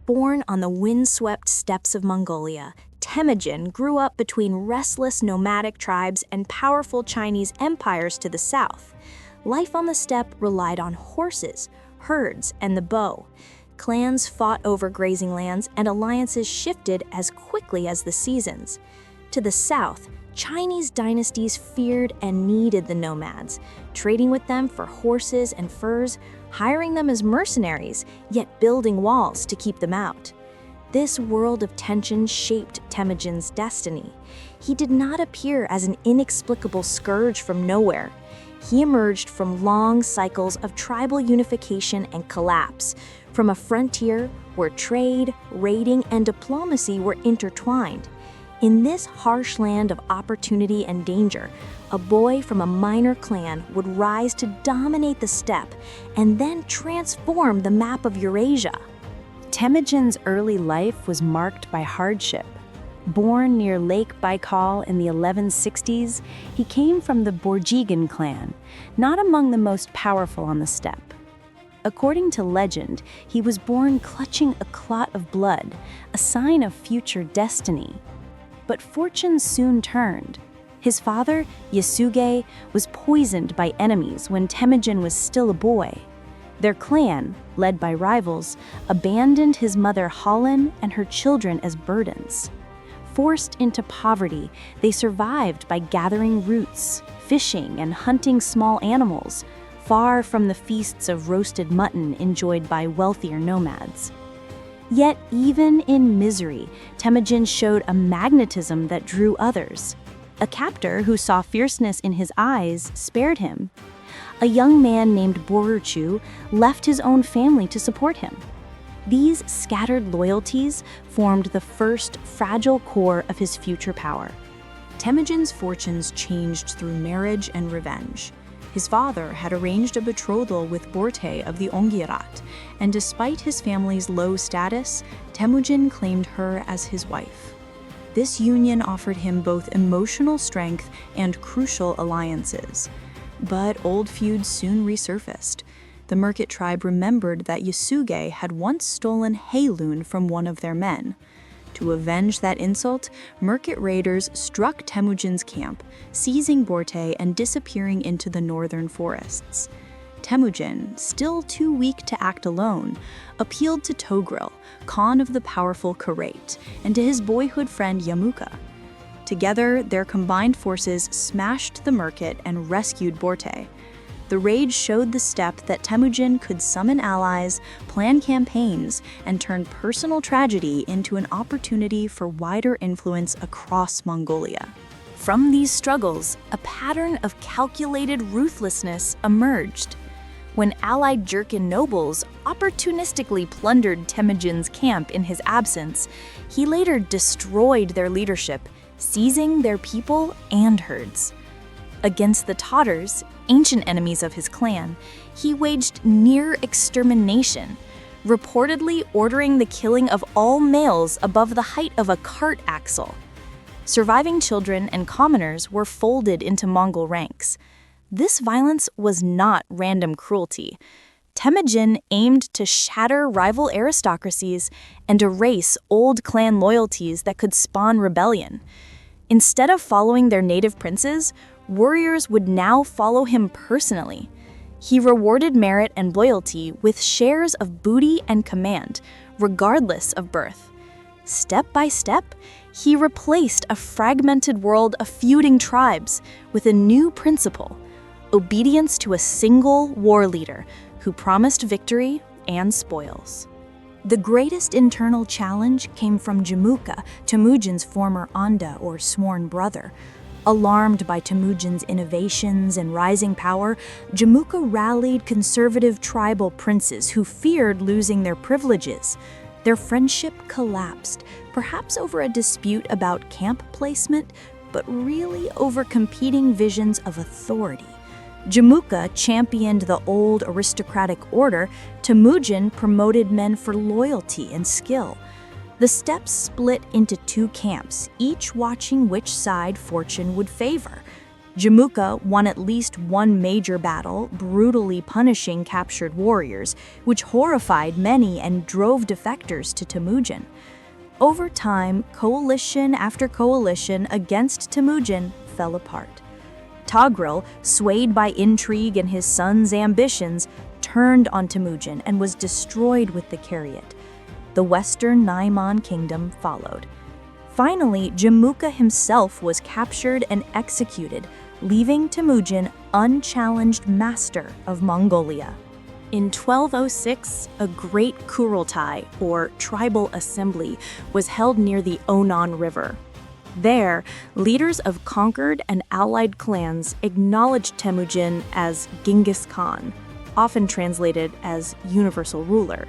Born on the windswept steppes of Mongolia, Temujin grew up between restless nomadic tribes and powerful Chinese empires to the south. Life on the steppe relied on horses, herds, and the bow. Clans fought over grazing lands, and alliances shifted as quickly as the seasons. To the south, Chinese dynasties feared and needed the nomads, trading with them for horses and furs, hiring them as mercenaries, yet building walls to keep them out. This world of tension shaped Temujin's destiny. He did not appear as an inexplicable scourge from nowhere. He emerged from long cycles of tribal unification and collapse, from a frontier where trade, raiding, and diplomacy were intertwined. In this harsh land of opportunity and danger, a boy from a minor clan would rise to dominate the steppe and then transform the map of Eurasia. Temujin's early life was marked by hardship. Born near Lake Baikal in the 1160s, he came from the Borjigan clan, not among the most powerful on the steppe. According to legend, he was born clutching a clot of blood, a sign of future destiny. But fortune soon turned. His father, Yasuge, was poisoned by enemies when Temujin was still a boy. Their clan, led by rivals, abandoned his mother Halin and her children as burdens. Forced into poverty, they survived by gathering roots, fishing, and hunting small animals, far from the feasts of roasted mutton enjoyed by wealthier nomads. Yet even in misery, Temujin showed a magnetism that drew others. A captor who saw fierceness in his eyes spared him. A young man named Boruchu left his own family to support him. These scattered loyalties formed the first fragile core of his future power. Temujin's fortunes changed through marriage and revenge. His father had arranged a betrothal with Borte of the Ongierat, and despite his family's low status, Temujin claimed her as his wife. This union offered him both emotional strength and crucial alliances. But old feuds soon resurfaced. The Merkit tribe remembered that Yasuge had once stolen Heilun from one of their men. To avenge that insult, Merkit raiders struck Temujin's camp, seizing Borte and disappearing into the northern forests. Temujin, still too weak to act alone, appealed to Togrul, Khan of the powerful Karait, and to his boyhood friend Yamuka. Together, their combined forces smashed the Merkit and rescued Borte. The raid showed the steppe that Temujin could summon allies, plan campaigns, and turn personal tragedy into an opportunity for wider influence across Mongolia. From these struggles, a pattern of calculated ruthlessness emerged. When allied Jurchen nobles opportunistically plundered Temujin's camp in his absence, he later destroyed their leadership, seizing their people and herds. Against the Tatars, ancient enemies of his clan, he waged near extermination, reportedly ordering the killing of all males above the height of a cart axle. Surviving children and commoners were folded into Mongol ranks. This violence was not random cruelty. Temujin aimed to shatter rival aristocracies and erase old clan loyalties that could spawn rebellion. Instead of following their native princes, warriors would now follow him personally. He rewarded merit and loyalty with shares of booty and command, regardless of birth. Step by step, he replaced a fragmented world of feuding tribes with a new principle: obedience to a single war leader who promised victory and spoils. The greatest internal challenge came from Jamuka, Temujin's former Anda or sworn brother. Alarmed by Temujin's innovations and rising power, Jamuka rallied conservative tribal princes who feared losing their privileges. Their friendship collapsed, perhaps over a dispute about camp placement, but really over competing visions of authority. Jamuka championed the old aristocratic order. Temujin promoted men for loyalty and skill. The steppe split into two camps, each watching which side fortune would favor. Jamuka won at least one major battle, brutally punishing captured warriors, which horrified many and drove defectors to Temujin. Over time, coalition after coalition against Temujin fell apart. Togrul, swayed by intrigue and his son's ambitions, turned on Temujin and was destroyed with the Kariat. The western Naiman kingdom followed. Finally, Jamuka himself was captured and executed, leaving Temujin unchallenged master of Mongolia. In 1206, a great Kurultai, or tribal assembly, was held near the Onon River. There, leaders of conquered and allied clans acknowledged Temujin as Genghis Khan, often translated as universal ruler.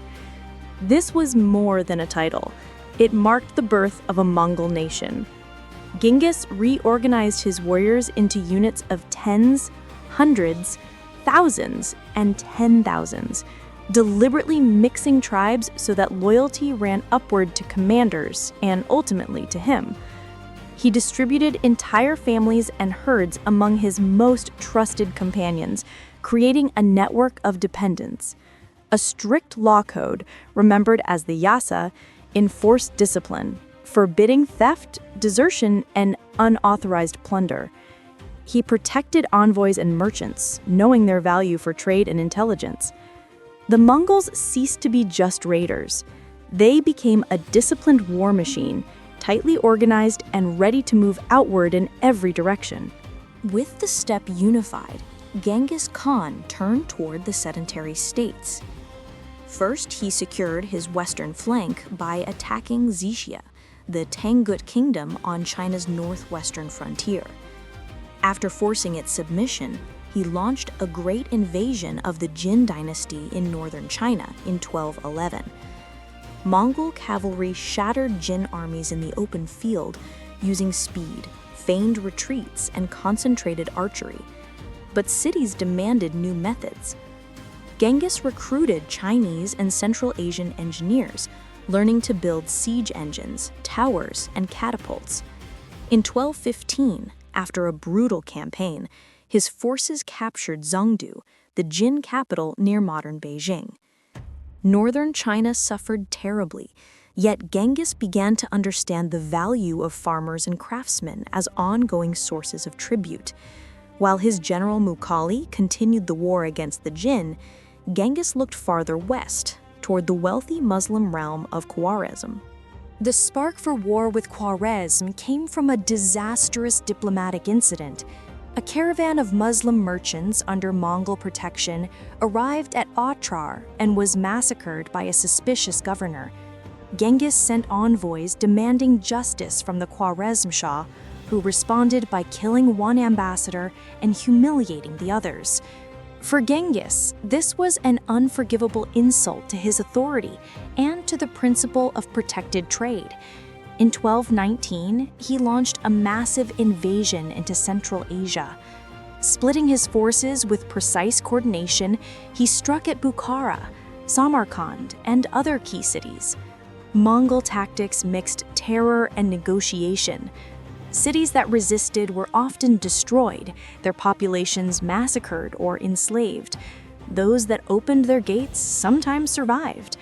This was more than a title. It marked the birth of a Mongol nation. Genghis reorganized his warriors into units of tens, hundreds, thousands, and 10,000s, deliberately mixing tribes so that loyalty ran upward to commanders and ultimately to him. He distributed entire families and herds among his most trusted companions, creating a network of dependence. A strict law code, remembered as the Yasa, enforced discipline, forbidding theft, desertion, and unauthorized plunder. He protected envoys and merchants, knowing their value for trade and intelligence. The Mongols ceased to be just raiders. They became a disciplined war machine, tightly organized and ready to move outward in every direction. With the steppe unified, Genghis Khan turned toward the sedentary states. First, he secured his western flank by attacking Xixia, the Tangut kingdom on China's northwestern frontier. After forcing its submission, he launched a great invasion of the Jin dynasty in northern China in 1211. Mongol cavalry shattered Jin armies in the open field using speed, feigned retreats, and concentrated archery. But cities demanded new methods. Genghis recruited Chinese and Central Asian engineers, learning to build siege engines, towers, and catapults. In 1215, after a brutal campaign, his forces captured Zhengdu, the Jin capital near modern Beijing. Northern China suffered terribly, yet Genghis began to understand the value of farmers and craftsmen as ongoing sources of tribute. While his general Mukhali continued the war against the Jin, Genghis looked farther west, toward the wealthy Muslim realm of Khwarezm. The spark for war with Khwarezm came from a disastrous diplomatic incident. A caravan of Muslim merchants under Mongol protection arrived at Otrar and was massacred by a suspicious governor. Genghis sent envoys demanding justice from the Khwarezm Shah, who responded by killing one ambassador and humiliating the others. For Genghis, this was an unforgivable insult to his authority and to the principle of protected trade. In 1219, he launched a massive invasion into Central Asia. Splitting his forces with precise coordination, he struck at Bukhara, Samarkand, and other key cities. Mongol tactics mixed terror and negotiation. Cities that resisted were often destroyed, their populations massacred or enslaved. Those that opened their gates sometimes survived.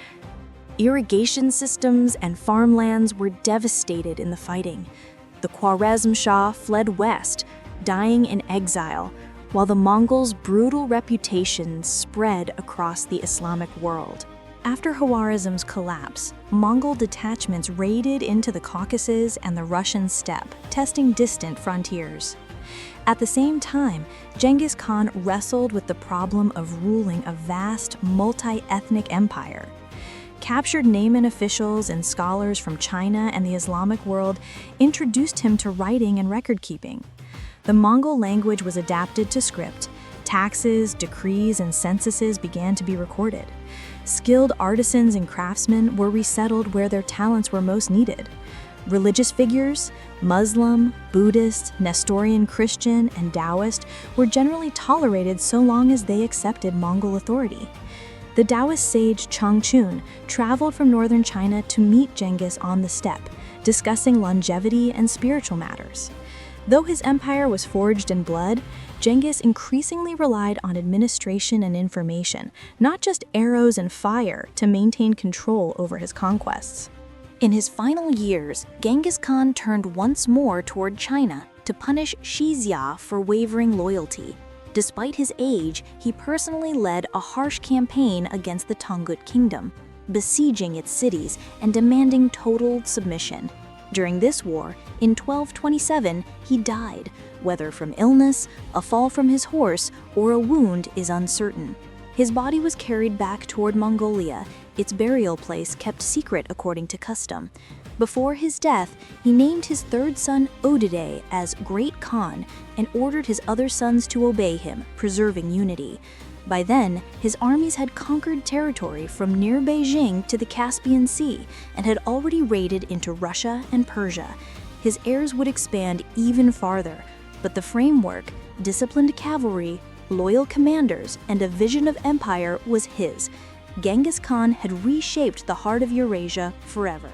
Irrigation systems and farmlands were devastated in the fighting. The Khwarezm Shah fled west, dying in exile, while the Mongols' brutal reputation spread across the Islamic world. After Khwarezm's collapse, Mongol detachments raided into the Caucasus and the Russian steppe, testing distant frontiers. At the same time, Genghis Khan wrestled with the problem of ruling a vast, multi-ethnic empire. Captured Nayman officials and scholars from China and the Islamic world introduced him to writing and record-keeping. The Mongol language was adapted to script. Taxes, decrees, and censuses began to be recorded. Skilled artisans and craftsmen were resettled where their talents were most needed. Religious figures, Muslim, Buddhist, Nestorian Christian, and Taoist, were generally tolerated so long as they accepted Mongol authority. The Taoist sage Changchun traveled from northern China to meet Genghis on the steppe, discussing longevity and spiritual matters. Though his empire was forged in blood, Genghis increasingly relied on administration and information, not just arrows and fire, to maintain control over his conquests. In his final years, Genghis Khan turned once more toward China to punish Xizia for wavering loyalty. Despite his age, he personally led a harsh campaign against the Tangut Kingdom, besieging its cities and demanding total submission. During this war, in 1227, he died, whether from illness, a fall from his horse, or a wound is uncertain. His body was carried back toward Mongolia, its burial place kept secret according to custom. Before his death, he named his third son Odide as Great Khan and ordered his other sons to obey him, preserving unity. By then, his armies had conquered territory from near Beijing to the Caspian Sea and had already raided into Russia and Persia. His heirs would expand even farther, but the framework, disciplined cavalry, loyal commanders, and a vision of empire was his. Genghis Khan had reshaped the heart of Eurasia forever.